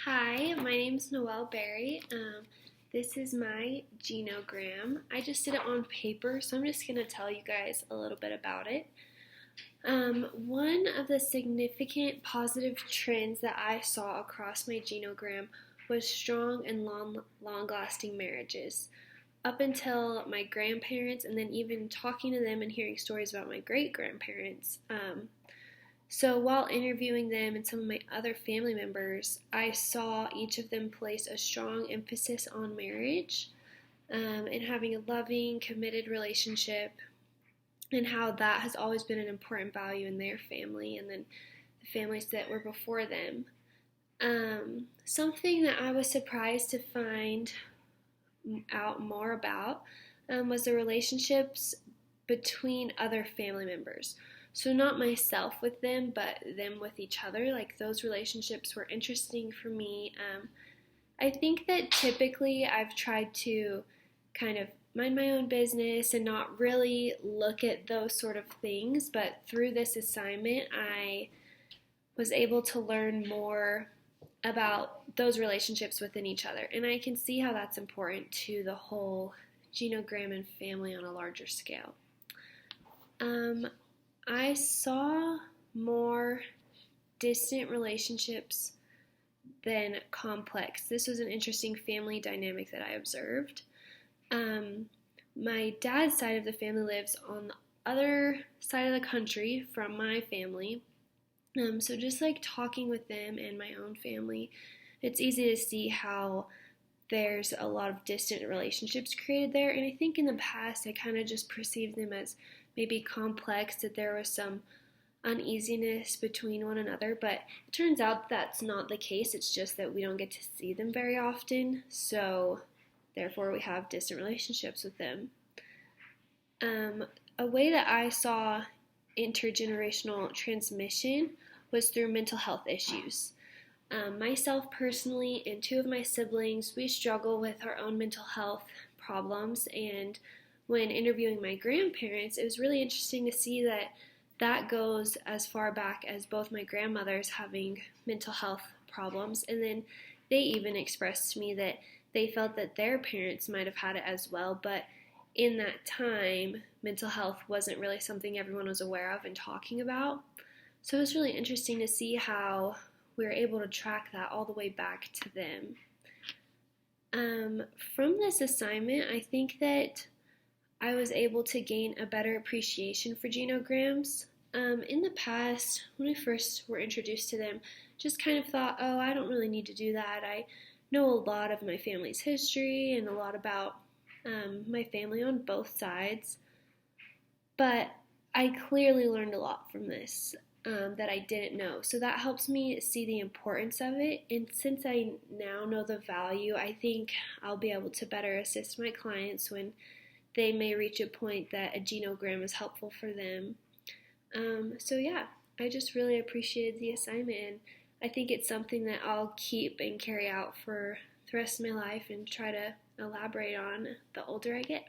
Hi, my name is Noelle Berry. This is my genogram. I just did it on paper, so I'm just going to tell you guys a little bit about it. One of the significant positive trends that I saw across my genogram was strong and long-lasting marriages. Up until my grandparents, and then even talking to them and hearing stories about my great-grandparents. So while interviewing them and some of my other family members, I saw each of them place a strong emphasis on marriage and having a loving, committed relationship, and how that has always been an important value in their family and then the families that were before them. Something that I was surprised to find out more about was the relationships between other family members. So not myself with them, but them with each other. Like those relationships were interesting for me. I think that typically I've tried to kind of mind my own business and not really look at those sort of things. But through this assignment, I was able to learn more about those relationships within each other. And I can see how that's important to the whole genogram and family on a larger scale. I saw more distant relationships than complex. This was an interesting family dynamic that I observed. My dad's side of the family lives on the other side of the country from my family. So just like talking with them and my own family, it's easy to see how there's a lot of distant relationships created there. And I think in the past I kind of just perceived them as maybe complex, that there was some uneasiness between one another, but it turns out that's not the case. It's just that we don't get to see them very often, so therefore we have distant relationships with them. A way that I saw intergenerational transmission was through mental health issues. Myself personally and two of my siblings, we struggle with our own mental health problems, and when interviewing my grandparents, it was really interesting to see that that goes as far back as both my grandmothers having mental health problems, and then they even expressed to me that they felt that their parents might have had it as well, but in that time, mental health wasn't really something everyone was aware of and talking about. So it was really interesting to see how we were able to track that all the way back to them. From this assignment, I think that I was able to gain a better appreciation for genograms. In the past, when we first were introduced to them, just kind of thought, oh, I don't really need to do that. I know a lot of my family's history and a lot about my family on both sides. But I clearly learned a lot from this that I didn't know. So that helps me see the importance of it. And since I now know the value, I think I'll be able to better assist my clients when they may reach a point that a genogram is helpful for them. So yeah, I just really appreciated the assignment, and I think it's something that I'll keep and carry out for the rest of my life and try to elaborate on the older I get.